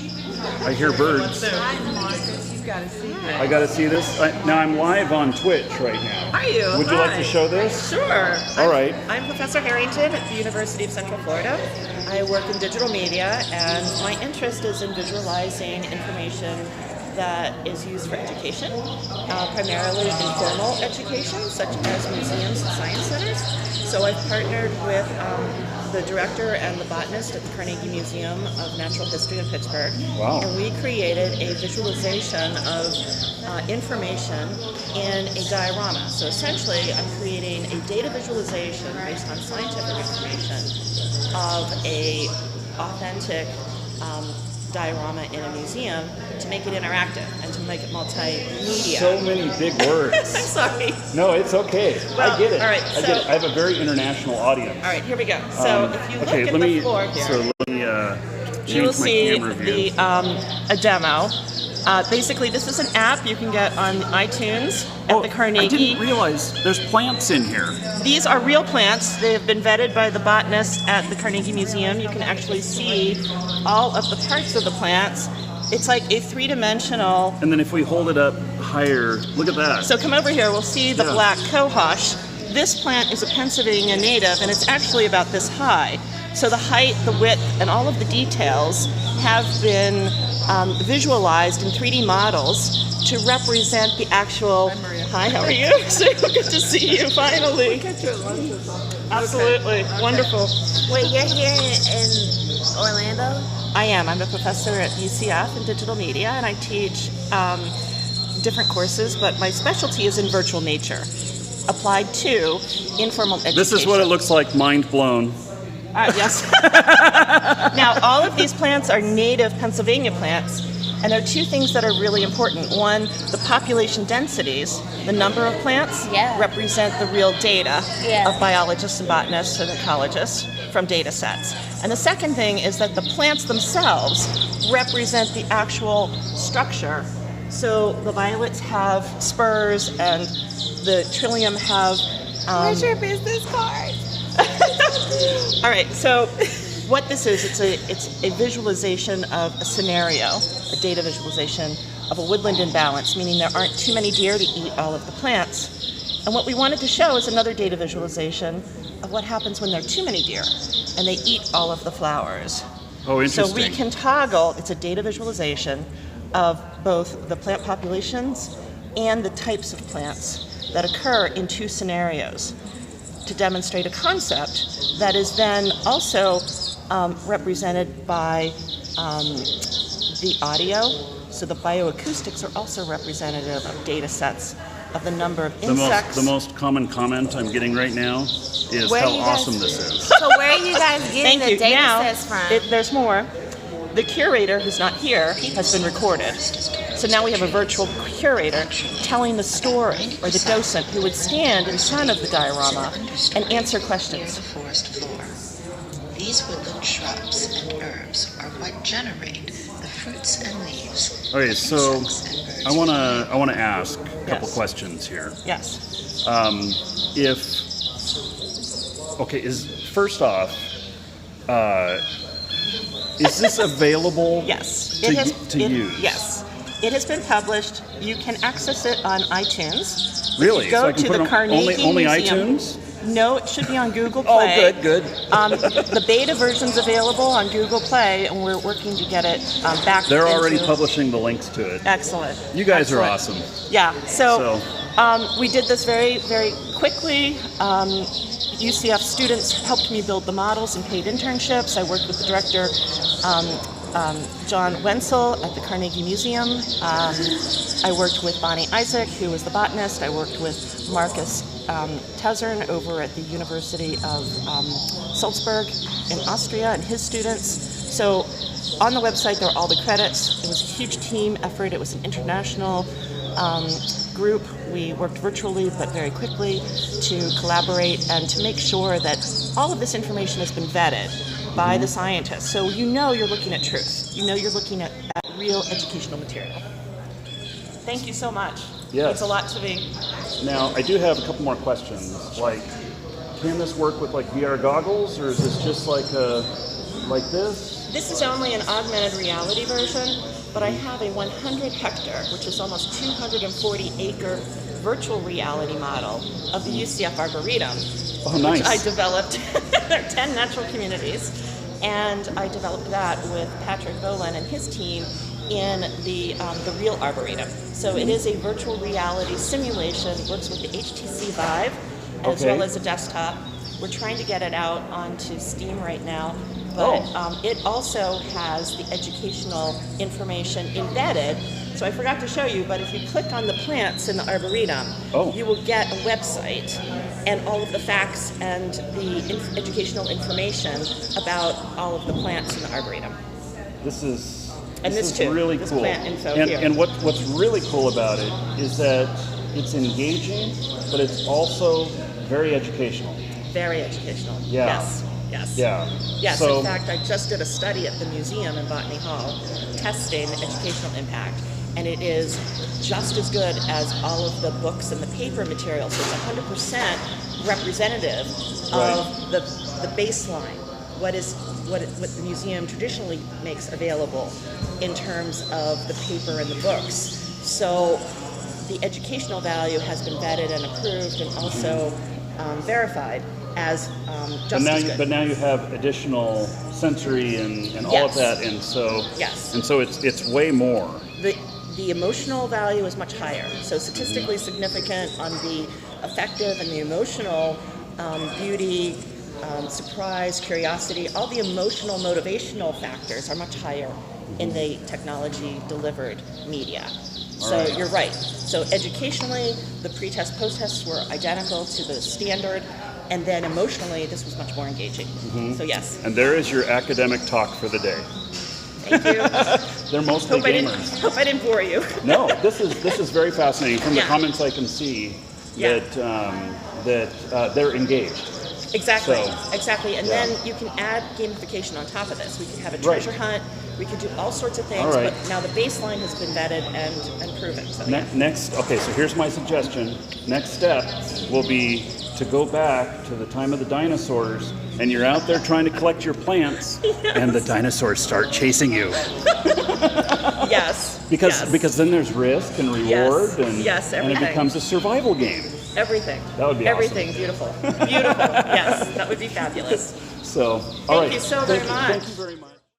I hear birds. Hi, Marcus. You've got to see this. I gotta see this. Now I'm live on Twitch right now. Are you? Would you like to Hi. show this? Sure. All right. I'm Professor Harrington at the University of Central Florida. I work in digital media, and my interest is in visualizing information that is used for education, primarily informal education, such as museums and science centers. So I've partnered with the director and the botanist at the Carnegie Museum of Natural History in Pittsburgh. Wow. And we created a visualization of information in a diorama. So essentially, I'm creating a data visualization based on scientific information of a authentic diorama in a museum to make it interactive and to make it multimedia. So many big words. I'm sorry. No, it's okay. Well, I get it. all right, I get it. I have a very international audience. All right, here we go. So if you look okay, at let the me, floor here, so let me you will change my see camera view. a demo. Basically, this is an app you can get on iTunes at the Carnegie. I didn't realize there's plants in here. These are real plants. They have been vetted by the botanist at the Carnegie Museum. You can actually see all of the parts of the plants. It's like a three-dimensional. And then if we hold it up higher, look at that. So come over here, we'll see the black cohosh. This plant is a Pennsylvania native, and it's actually about this high. So the height, the width, and all of the details have been visualized in 3D models to represent the actual. Hi, how are you? So good to see you finally. Absolutely, wonderful. Wait, you're here in Orlando? I am. I'm a professor at UCF in digital media, and I teach different courses, but my specialty is in virtual nature, applied to informal education. This is what it looks like, mind blown. Yes. Now, all of these plants are native Pennsylvania plants, and there are two things that are really important. One, the population densities, the number of plants, represent the real data of biologists and botanists and ecologists from data sets. And the second thing is that the plants themselves represent the actual structure. So the violets have spurs, and the trillium have... Where's your business card? All right, so what this is, it's a visualization of a scenario, a data visualization of a woodland imbalance, meaning there aren't too many deer to eat all of the plants. And what we wanted to show is another data visualization of what happens when there are too many deer and they eat all of the flowers. Oh, interesting. So we can toggle, it's a data visualization of both the plant populations and the types of plants that occur in two scenarios, to demonstrate a concept that is then also represented by the audio. So the bioacoustics are also representative of data sets of the number of insects. The most common comment I'm getting right now is Where how you guys- awesome this is. So where are you guys getting Thank the you. data Now, sets from? there's more. The curator, who's not here, has been recorded. So now we have a virtual curator telling the story, or the docent who would stand in front of the diorama and answer questions. The forest floor. These woodland shrubs and herbs are what generate the fruits and leaves. Okay, so insects and birds. I wanna ask a couple Yes. questions here. Yes. First off, is this available Yes. to use? Yes. It has been published. You can access it on iTunes. Really? If you go So I can to put the it on Carnegie only Museum. iTunes? No, it should be on Google Oh, Play. good. The beta version's available on Google Play, and we're working to get it back. They're already into- publishing the links to it. Excellent. You guys are Excellent. awesome. Yeah. So, So- we did this very, very quickly. UCF students helped me build the models and paid internships. I worked with the director, John Wenzel at the Carnegie Museum. I worked with Bonnie Isaac, who was the botanist. I worked with Marcus Tezern over at the University of Salzburg in Austria and his students. So on the website, there are all the credits. It was a huge team effort. It was an international group. We worked virtually but very quickly to collaborate and to make sure that all of this information has been vetted by the scientists. So you know you're looking at truth. You know you're looking at real educational material. Thank you so much. Yes. It's a lot to me. Now, I do have a couple more questions. Like, can this work with like VR goggles, or is this just like this? This is only an augmented reality version, but I have a 100 hectare, which is almost 240 acre virtual reality model of the UCF Arboretum, Oh, nice. which I developed. There are 10 natural communities, and I developed that with Patrick Boland and his team in the real Arboretum. So it is a virtual reality simulation, works with the HTC Vive as Okay. well as a desktop. We're trying to get it out onto Steam right now, but it also has the educational information embedded. So I forgot to show you, but if you click on the plants in the Arboretum, you will get a website and all of the facts and the educational information about all of the plants in the Arboretum. This is And this too, really this cool. plant info and here. and what's really cool about it is that it's engaging, but it's also very educational. Very educational. Yeah. Yes. Yes. Yeah. Yes. So, In fact, I just did a study at the museum in Botany Hall testing the educational impact, and it is just as good as all of the books and the paper materials. So it's 100% representative of the baseline. What the museum traditionally makes available in terms of the paper and the books. So the educational value has been vetted and approved and also verified as just as good. but now you have additional sensory and all of Yes. that, and so Yes. it's way more. The emotional value is much higher. So statistically significant on the affective and the emotional beauty, surprise, curiosity, all the emotional motivational factors are much higher in the technology delivered media. So right. you're right. So educationally, the pre-test, post-tests were identical to the standard, and then emotionally, this was much more engaging. So yes. And there is your academic talk for the day. Thank you. They're mostly gamers. Hope I didn't bore you. No, this is very fascinating. From the Yeah. comments I can see Yeah. that they're engaged. Exactly, So, exactly. And yeah. then you can add gamification on top of this. We could have a treasure hunt. We could do all sorts of things. All right. But now the baseline has been vetted and proven. So yeah. Next, okay, so here's my suggestion. Next step will be to go back to the time of the dinosaurs, and you're out there trying to collect your plants, and the dinosaurs start chasing you. Yes. Because yes. because then there's risk and reward, and Yes, and it everything. becomes a survival game. Everything. That would be everything. Beautiful. Beautiful. Yes, that would be fabulous. So, all right. Thank you so very much. Thank you very much.